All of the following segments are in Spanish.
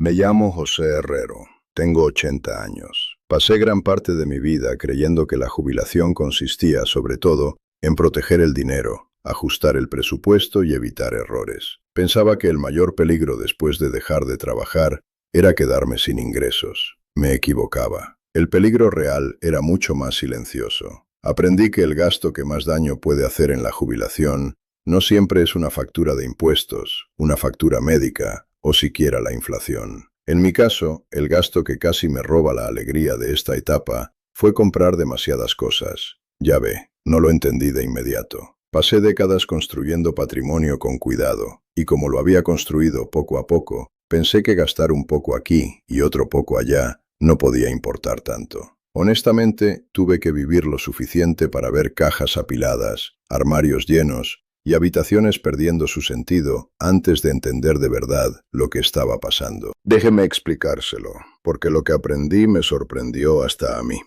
Me llamo José Herrero, tengo 80 años. Pasé gran parte de mi vida creyendo que la jubilación consistía, sobre todo, en proteger el dinero, ajustar el presupuesto y evitar errores. Pensaba que el mayor peligro después de dejar de trabajar era quedarme sin ingresos. Me equivocaba. El peligro real era mucho más silencioso. Aprendí que el gasto que más daño puede hacer en la jubilación no siempre es una factura de impuestos, una factura médica o siquiera la inflación. En mi caso, el gasto que casi me roba la alegría de esta etapa fue comprar demasiadas cosas. Ya ve, no lo entendí de inmediato. Pasé décadas construyendo patrimonio con cuidado, y como lo había construido poco a poco, pensé que gastar un poco aquí y otro poco allá no podía importar tanto. Honestamente, tuve que vivir lo suficiente para ver cajas apiladas, armarios llenos y habitaciones perdiendo su sentido antes de entender de verdad lo que estaba pasando. Déjeme explicárselo, porque lo que aprendí me sorprendió hasta a mí.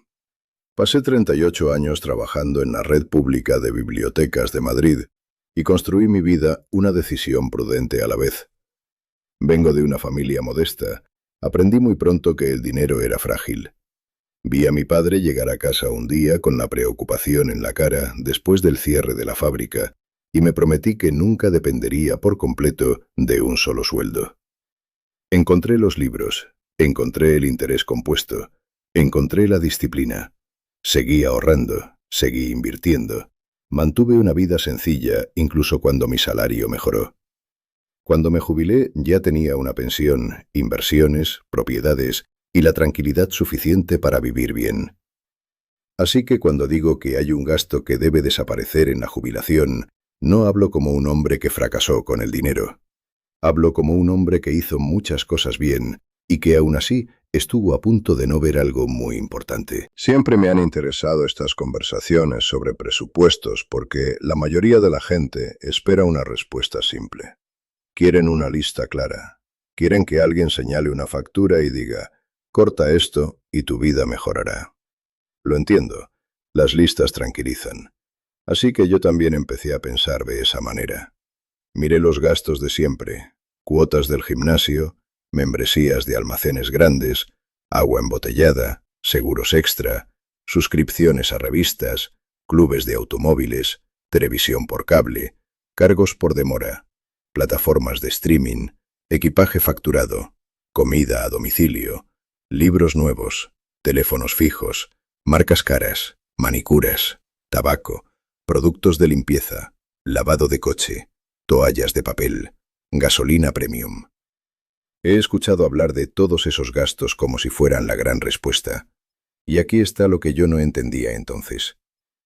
Pasé 38 años trabajando en la red pública de bibliotecas de Madrid y construí mi vida una decisión prudente a la vez. Vengo de una familia modesta. Aprendí muy pronto que el dinero era frágil. Vi a mi padre llegar a casa un día con la preocupación en la cara después del cierre de la fábrica y me prometí que nunca dependería por completo de un solo sueldo. Encontré los libros, encontré el interés compuesto, encontré la disciplina. Seguí ahorrando, seguí invirtiendo. Mantuve una vida sencilla incluso cuando mi salario mejoró. Cuando me jubilé ya tenía una pensión, inversiones, propiedades y la tranquilidad suficiente para vivir bien. Así que cuando digo que hay un gasto que debe desaparecer en la jubilación, no hablo como un hombre que fracasó con el dinero. Hablo como un hombre que hizo muchas cosas bien y que aún así estuvo a punto de no ver algo muy importante. Siempre me han interesado estas conversaciones sobre presupuestos porque la mayoría de la gente espera una respuesta simple. Quieren una lista clara. Quieren que alguien señale una factura y diga, corta esto y tu vida mejorará. Lo entiendo. Las listas tranquilizan. Así que yo también empecé a pensar de esa manera. Miré los gastos de siempre, cuotas del gimnasio, membresías de almacenes grandes, agua embotellada, seguros extra, suscripciones a revistas, clubes de automóviles, televisión por cable, cargos por demora, plataformas de streaming, equipaje facturado, comida a domicilio, libros nuevos, teléfonos fijos, marcas caras, manicuras, tabaco, productos de limpieza, lavado de coche, toallas de papel, gasolina premium. He escuchado hablar de todos esos gastos como si fueran la gran respuesta. Y aquí está lo que yo no entendía entonces.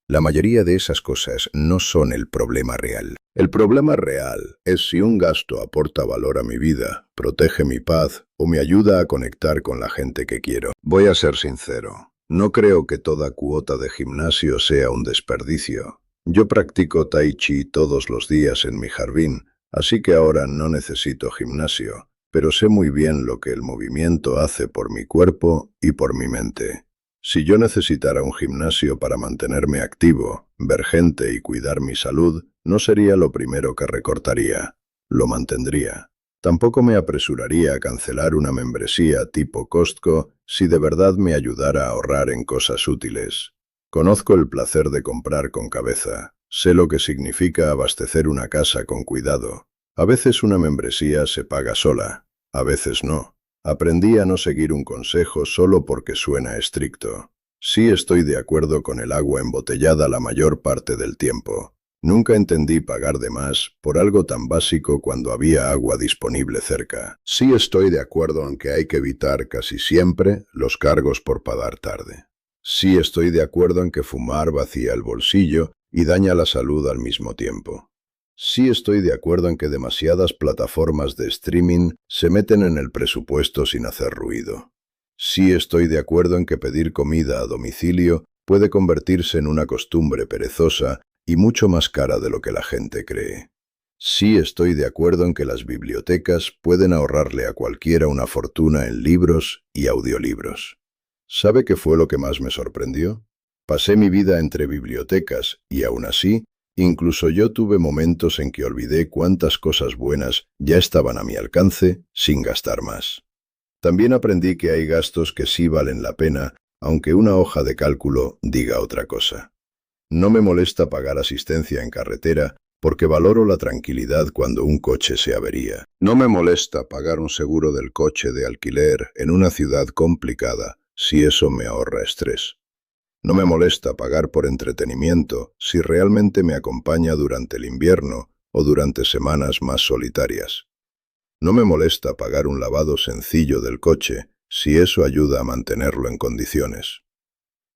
La mayoría de esas cosas no son el problema real. El problema real es si un gasto aporta valor a mi vida, protege mi paz o me ayuda a conectar con la gente que quiero. Voy a ser sincero, no creo que toda cuota de gimnasio sea un desperdicio. Yo practico tai chi todos los días en mi jardín, así que ahora no necesito gimnasio, pero sé muy bien lo que el movimiento hace por mi cuerpo y por mi mente. Si yo necesitara un gimnasio para mantenerme activo, ver gente y cuidar mi salud, no sería lo primero que recortaría, lo mantendría. Tampoco me apresuraría a cancelar una membresía tipo Costco si de verdad me ayudara a ahorrar en cosas útiles. Conozco el placer de comprar con cabeza. Sé lo que significa abastecer una casa con cuidado. A veces una membresía se paga sola, a veces no. Aprendí a no seguir un consejo solo porque suena estricto. Sí estoy de acuerdo con el agua embotellada la mayor parte del tiempo. Nunca entendí pagar de más por algo tan básico cuando había agua disponible cerca. Sí estoy de acuerdo en que hay que evitar casi siempre los cargos por pagar tarde. Sí estoy de acuerdo en que fumar vacía el bolsillo y daña la salud al mismo tiempo. Sí estoy de acuerdo en que demasiadas plataformas de streaming se meten en el presupuesto sin hacer ruido. Sí estoy de acuerdo en que pedir comida a domicilio puede convertirse en una costumbre perezosa y mucho más cara de lo que la gente cree. Sí estoy de acuerdo en que las bibliotecas pueden ahorrarle a cualquiera una fortuna en libros y audiolibros. ¿Sabe qué fue lo que más me sorprendió? Pasé mi vida entre bibliotecas y aún así, incluso yo tuve momentos en que olvidé cuántas cosas buenas ya estaban a mi alcance sin gastar más. También aprendí que hay gastos que sí valen la pena, aunque una hoja de cálculo diga otra cosa. No me molesta pagar asistencia en carretera porque valoro la tranquilidad cuando un coche se avería. No me molesta pagar un seguro del coche de alquiler en una ciudad complicada si eso me ahorra estrés. No me molesta pagar por entretenimiento si realmente me acompaña durante el invierno o durante semanas más solitarias. No me molesta pagar un lavado sencillo del coche si eso ayuda a mantenerlo en condiciones.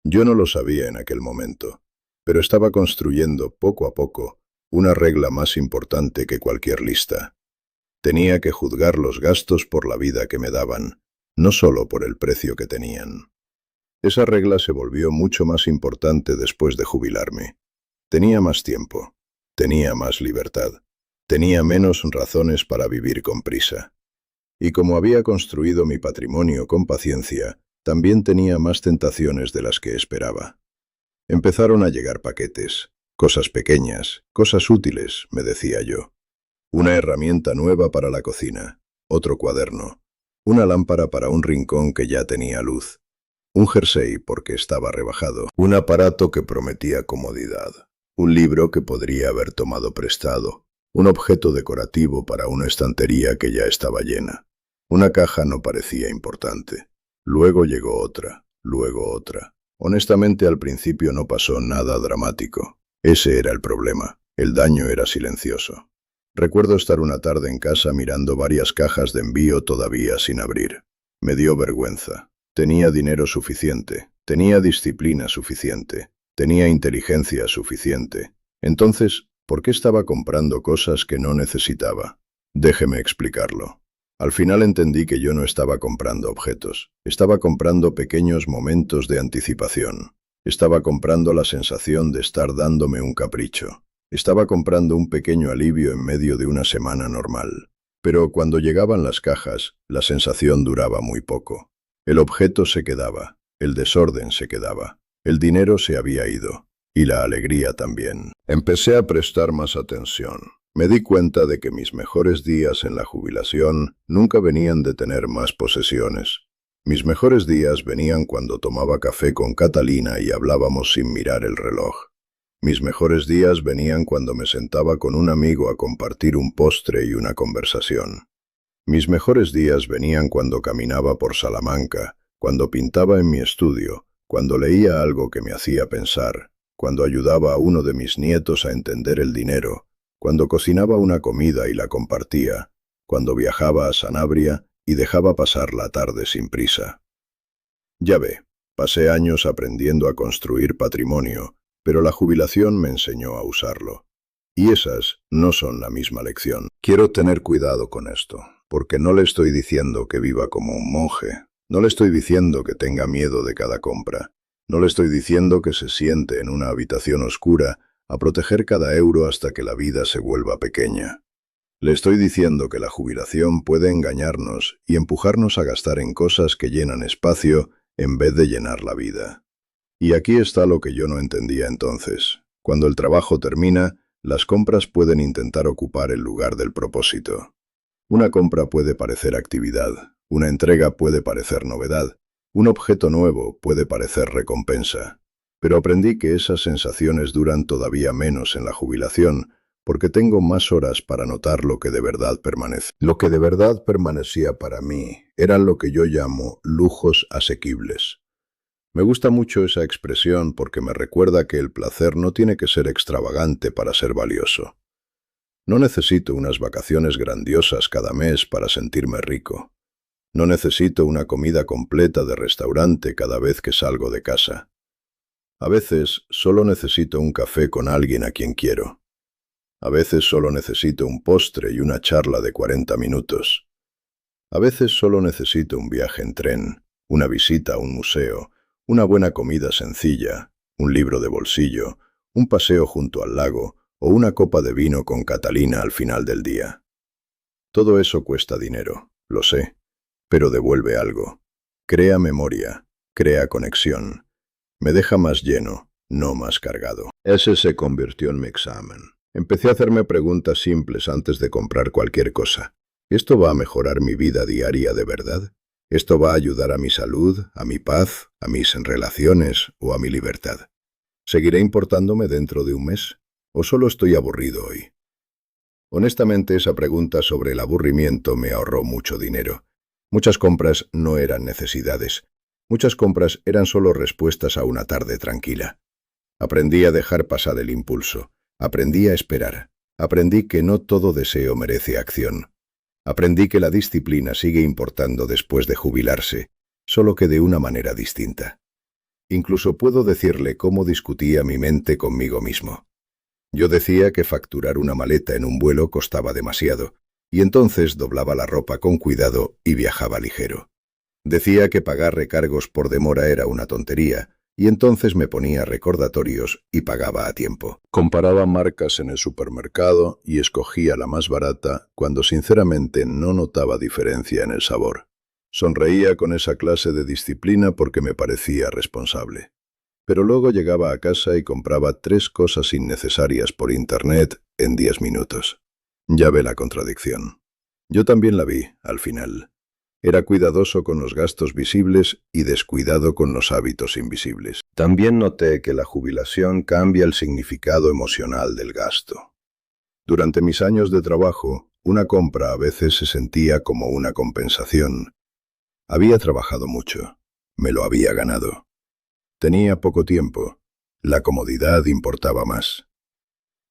Yo no lo sabía en aquel momento, pero estaba construyendo poco a poco una regla más importante que cualquier lista. Tenía que juzgar los gastos por la vida que me daban, no solo por el precio que tenían. Esa regla se volvió mucho más importante después de jubilarme. Tenía más tiempo, tenía más libertad, tenía menos razones para vivir con prisa. Y como había construido mi patrimonio con paciencia, también tenía más tentaciones de las que esperaba. Empezaron a llegar paquetes, cosas pequeñas, cosas útiles, me decía yo. Una herramienta nueva para la cocina, otro cuaderno, una lámpara para un rincón que ya tenía luz, un jersey porque estaba rebajado, un aparato que prometía comodidad, un libro que podría haber tomado prestado, un objeto decorativo para una estantería que ya estaba llena. Una caja no parecía importante. Luego llegó otra, luego otra. Honestamente, al principio no pasó nada dramático. Ese era el problema. El daño era silencioso. Recuerdo estar una tarde en casa mirando varias cajas de envío todavía sin abrir. Me dio vergüenza. Tenía dinero suficiente, tenía disciplina suficiente, tenía inteligencia suficiente. Entonces, ¿por qué estaba comprando cosas que no necesitaba? Déjeme explicarlo. Al final entendí que yo no estaba comprando objetos, estaba comprando pequeños momentos de anticipación. Estaba comprando la sensación de estar dándome un capricho. Estaba comprando un pequeño alivio en medio de una semana normal. Pero cuando llegaban las cajas, la sensación duraba muy poco. El objeto se quedaba, el desorden se quedaba, el dinero se había ido, y la alegría también. Empecé a prestar más atención. Me di cuenta de que mis mejores días en la jubilación nunca venían de tener más posesiones. Mis mejores días venían cuando tomaba café con Catalina y hablábamos sin mirar el reloj. Mis mejores días venían cuando me sentaba con un amigo a compartir un postre y una conversación. Mis mejores días venían cuando caminaba por Salamanca, cuando pintaba en mi estudio, cuando leía algo que me hacía pensar, cuando ayudaba a uno de mis nietos a entender el dinero, cuando cocinaba una comida y la compartía, cuando viajaba a Sanabria y dejaba pasar la tarde sin prisa. Ya ve, pasé años aprendiendo a construir patrimonio, pero la jubilación me enseñó a usarlo. Y esas no son la misma lección. Quiero tener cuidado con esto, porque no le estoy diciendo que viva como un monje, no le estoy diciendo que tenga miedo de cada compra, no le estoy diciendo que se siente en una habitación oscura a proteger cada euro hasta que la vida se vuelva pequeña. Le estoy diciendo que la jubilación puede engañarnos y empujarnos a gastar en cosas que llenan espacio en vez de llenar la vida. Y aquí está lo que yo no entendía entonces. Cuando el trabajo termina, las compras pueden intentar ocupar el lugar del propósito. Una compra puede parecer actividad, una entrega puede parecer novedad, un objeto nuevo puede parecer recompensa. Pero aprendí que esas sensaciones duran todavía menos en la jubilación, porque tengo más horas para notar lo que de verdad permanece. Lo que de verdad permanecía para mí eran lo que yo llamo lujos asequibles. Me gusta mucho esa expresión porque me recuerda que el placer no tiene que ser extravagante para ser valioso. No necesito unas vacaciones grandiosas cada mes para sentirme rico. No necesito una comida completa de restaurante cada vez que salgo de casa. A veces solo necesito un café con alguien a quien quiero. A veces solo necesito un postre y una charla de 40 minutos. A veces solo necesito un viaje en tren, una visita a un museo, una buena comida sencilla, un libro de bolsillo, un paseo junto al lago o una copa de vino con Catalina al final del día. Todo eso cuesta dinero, lo sé, pero devuelve algo. Crea memoria, crea conexión. Me deja más lleno, no más cargado. Ese se convirtió en mi examen. Empecé a hacerme preguntas simples antes de comprar cualquier cosa. ¿Esto va a mejorar mi vida diaria de verdad? ¿Esto va a ayudar a mi salud, a mi paz, a mis relaciones o a mi libertad? ¿Seguiré importándome dentro de un mes? ¿O solo estoy aburrido hoy? Honestamente, esa pregunta sobre el aburrimiento me ahorró mucho dinero. Muchas compras no eran necesidades. Muchas compras eran solo respuestas a una tarde tranquila. Aprendí a dejar pasar el impulso. Aprendí a esperar. Aprendí que no todo deseo merece acción. Aprendí que la disciplina sigue importando después de jubilarse, solo que de una manera distinta. Incluso puedo decirle cómo discutía mi mente conmigo mismo. Yo decía que facturar una maleta en un vuelo costaba demasiado, y entonces doblaba la ropa con cuidado y viajaba ligero. Decía que pagar recargos por demora era una tontería, y entonces me ponía recordatorios y pagaba a tiempo. Comparaba marcas en el supermercado y escogía la más barata cuando sinceramente no notaba diferencia en el sabor. Sonreía con esa clase de disciplina porque me parecía responsable. Pero luego llegaba a casa y compraba 3 cosas innecesarias por internet en 10 minutos. Ya ve la contradicción. Yo también la vi, al final. Era cuidadoso con los gastos visibles y descuidado con los hábitos invisibles. También noté que la jubilación cambia el significado emocional del gasto. Durante mis años de trabajo, una compra a veces se sentía como una compensación. Había trabajado mucho. Me lo había ganado. Tenía poco tiempo. La comodidad importaba más.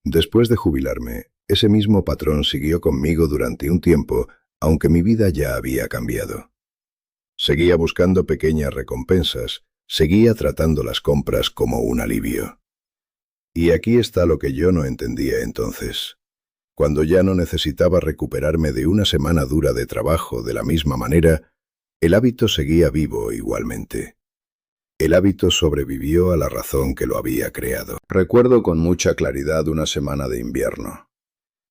Después de jubilarme, ese mismo patrón siguió conmigo durante un tiempo, aunque mi vida ya había cambiado. Seguía buscando pequeñas recompensas, seguía tratando las compras como un alivio. Y aquí está lo que yo no entendía entonces. Cuando ya no necesitaba recuperarme de una semana dura de trabajo de la misma manera, el hábito seguía vivo igualmente. El hábito sobrevivió a la razón que lo había creado. Recuerdo con mucha claridad una semana de invierno.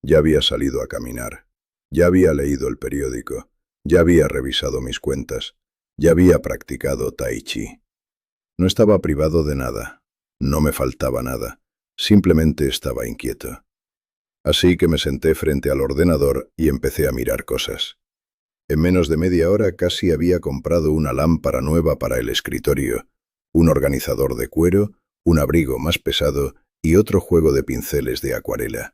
Ya había salido a caminar. Ya había leído el periódico. Ya había revisado mis cuentas. Ya había practicado tai chi. No estaba privado de nada. No me faltaba nada. Simplemente estaba inquieto. Así que me senté frente al ordenador y empecé a mirar cosas. En menos de media hora casi había comprado una lámpara nueva para el escritorio, un organizador de cuero, un abrigo más pesado y otro juego de pinceles de acuarela.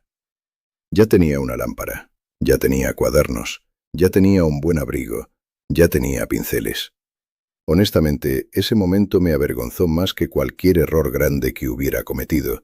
Ya tenía una lámpara, ya tenía cuadernos, ya tenía un buen abrigo, ya tenía pinceles. Honestamente, ese momento me avergonzó más que cualquier error grande que hubiera cometido,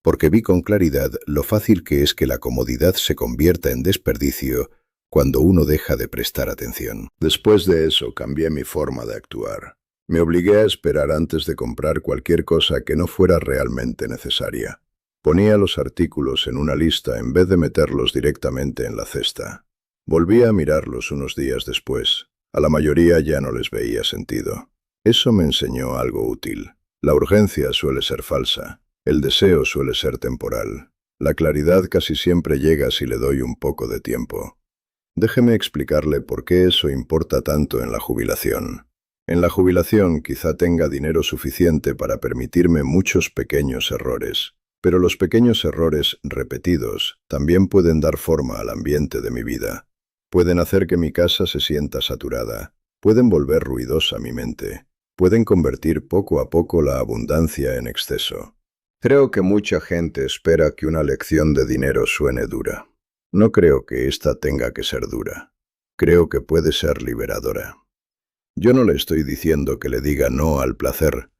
porque vi con claridad lo fácil que es que la comodidad se convierta en desperdicio cuando uno deja de prestar atención. Después de eso cambié mi forma de actuar. Me obligué a esperar antes de comprar cualquier cosa que no fuera realmente necesaria. Ponía los artículos en una lista en vez de meterlos directamente en la cesta. Volví a mirarlos unos días después. A la mayoría ya no les veía sentido. Eso me enseñó algo útil. La urgencia suele ser falsa. El deseo suele ser temporal. La claridad casi siempre llega si le doy un poco de tiempo. Déjeme explicarle por qué eso importa tanto en la jubilación. En la jubilación quizá tenga dinero suficiente para permitirme muchos pequeños errores, pero los pequeños errores repetidos también pueden dar forma al ambiente de mi vida. Pueden hacer que mi casa se sienta saturada, pueden volver ruidosa mi mente, pueden convertir poco a poco la abundancia en exceso. Creo que mucha gente espera que una lección de dinero suene dura. No creo que esta tenga que ser dura. Creo que puede ser liberadora. Yo no le estoy diciendo que le diga no al placer.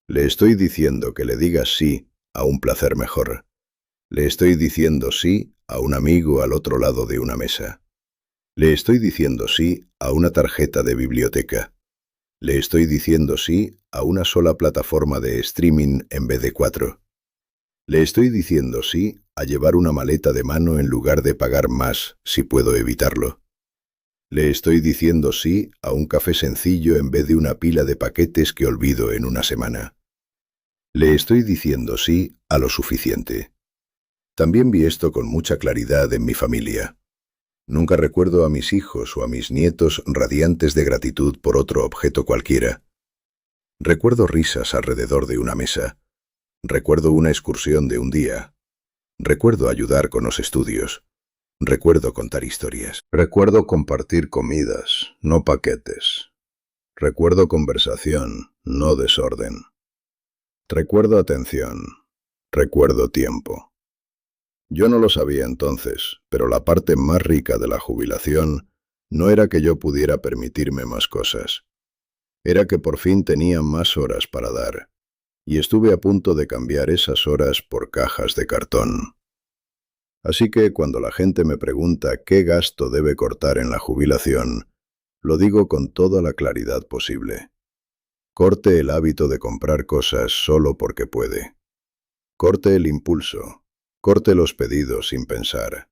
Le estoy diciendo que le diga sí a un placer mejor. Le estoy diciendo sí a un amigo al otro lado de una mesa. Le estoy diciendo sí a una tarjeta de biblioteca. Le estoy diciendo sí a una sola plataforma de streaming en vez de 4. Le estoy diciendo sí a llevar una maleta de mano en lugar de pagar más si puedo evitarlo. Le estoy diciendo sí a un café sencillo en vez de una pila de paquetes que olvido en una semana. Le estoy diciendo sí a lo suficiente. También vi esto con mucha claridad en mi familia. Nunca recuerdo a mis hijos o a mis nietos radiantes de gratitud por otro objeto cualquiera. Recuerdo risas alrededor de una mesa. Recuerdo una excursión de un día. Recuerdo ayudar con los estudios. Recuerdo contar historias. Recuerdo compartir comidas, no paquetes. Recuerdo conversación, no desorden. Recuerdo atención. Recuerdo tiempo. Yo no lo sabía entonces, pero la parte más rica de la jubilación no era que yo pudiera permitirme más cosas. Era que por fin tenía más horas para dar, y estuve a punto de cambiar esas horas por cajas de cartón. Así que cuando la gente me pregunta qué gasto debe cortar en la jubilación, lo digo con toda la claridad posible. Corte el hábito de comprar cosas solo porque puede. Corte el impulso. Corte los pedidos sin pensar.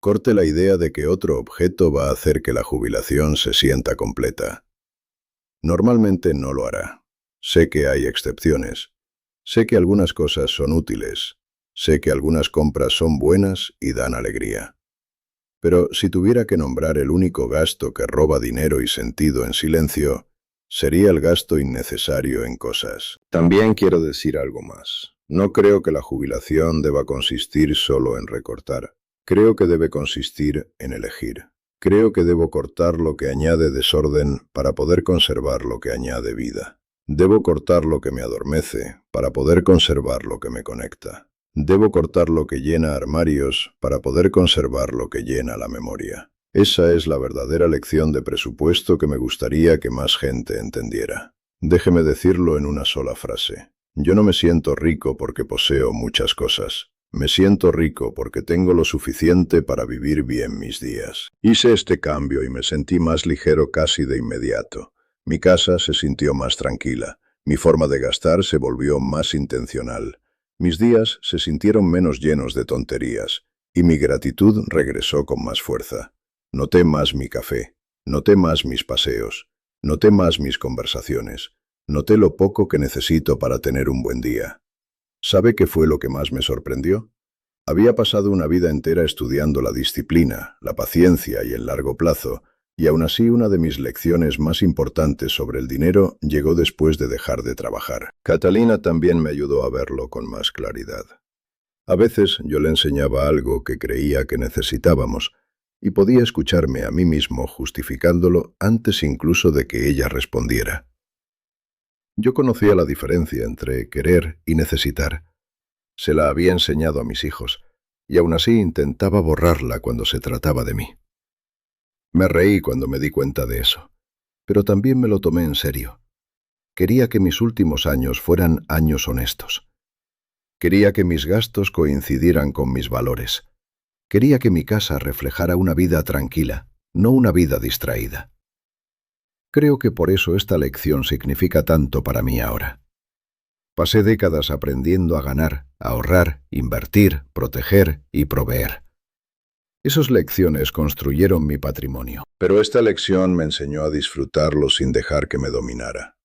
Corte la idea de que otro objeto va a hacer que la jubilación se sienta completa. Normalmente no lo hará. Sé que hay excepciones. Sé que algunas cosas son útiles. Sé que algunas compras son buenas y dan alegría. Pero si tuviera que nombrar el único gasto que roba dinero y sentido en silencio, sería el gasto innecesario en cosas. También quiero decir algo más. No creo que la jubilación deba consistir solo en recortar. Creo que debe consistir en elegir. Creo que debo cortar lo que añade desorden para poder conservar lo que añade vida. Debo cortar lo que me adormece para poder conservar lo que me conecta. Debo cortar lo que llena armarios para poder conservar lo que llena la memoria. Esa es la verdadera lección de presupuesto que me gustaría que más gente entendiera. Déjeme decirlo en una sola frase. Yo no me siento rico porque poseo muchas cosas. Me siento rico porque tengo lo suficiente para vivir bien mis días. Hice este cambio y me sentí más ligero casi de inmediato. Mi casa se sintió más tranquila. Mi forma de gastar se volvió más intencional. Mis días se sintieron menos llenos de tonterías, y mi gratitud regresó con más fuerza. Noté más mi café, noté más mis paseos, noté más mis conversaciones, noté lo poco que necesito para tener un buen día. ¿Sabe qué fue lo que más me sorprendió? Había pasado una vida entera estudiando la disciplina, la paciencia y el largo plazo, y aún así una de mis lecciones más importantes sobre el dinero llegó después de dejar de trabajar. Catalina también me ayudó a verlo con más claridad. A veces yo le enseñaba algo que creía que necesitábamos, y podía escucharme a mí mismo justificándolo antes incluso de que ella respondiera. Yo conocía la diferencia entre querer y necesitar. Se la había enseñado a mis hijos, y aún así intentaba borrarla cuando se trataba de mí. Me reí cuando me di cuenta de eso, pero también me lo tomé en serio. Quería que mis últimos años fueran años honestos. Quería que mis gastos coincidieran con mis valores. Quería que mi casa reflejara una vida tranquila, no una vida distraída. Creo que por eso esta lección significa tanto para mí ahora. Pasé décadas aprendiendo a ganar, a ahorrar, invertir, proteger y proveer. Esas lecciones construyeron mi patrimonio. Pero esta lección me enseñó a disfrutarlo sin dejar que me dominara.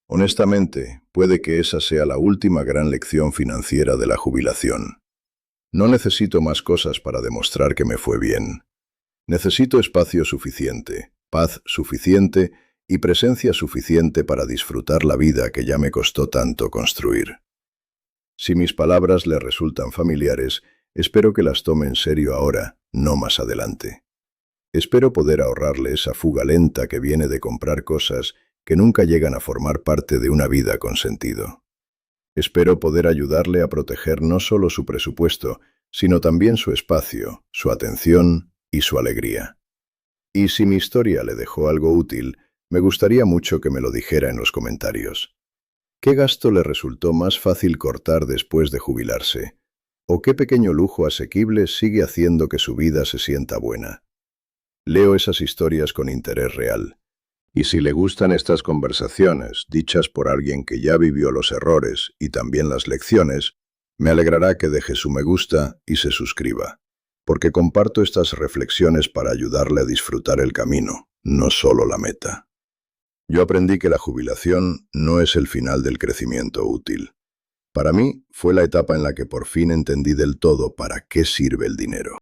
Honestamente, puede que esa sea la última gran lección financiera de la jubilación. No necesito más cosas para demostrar que me fue bien. Necesito espacio suficiente, paz suficiente y presencia suficiente para disfrutar la vida que ya me costó tanto construir. Si mis palabras le resultan familiares, espero que las tome en serio ahora, no más adelante. Espero poder ahorrarle esa fuga lenta que viene de comprar cosas que nunca llegan a formar parte de una vida con sentido. Espero poder ayudarle a proteger no solo su presupuesto, sino también su espacio, su atención y su alegría. Y si mi historia le dejó algo útil, me gustaría mucho que me lo dijera en los comentarios. ¿Qué gasto le resultó más fácil cortar después de jubilarse? ¿O qué pequeño lujo asequible sigue haciendo que su vida se sienta buena? Leo esas historias con interés real. Y si le gustan estas conversaciones, dichas por alguien que ya vivió los errores y también las lecciones, me alegrará que deje su me gusta y se suscriba, porque comparto estas reflexiones para ayudarle a disfrutar el camino, no solo la meta. Yo aprendí que la jubilación no es el final del crecimiento útil. Para mí, fue la etapa en la que por fin entendí del todo para qué sirve el dinero.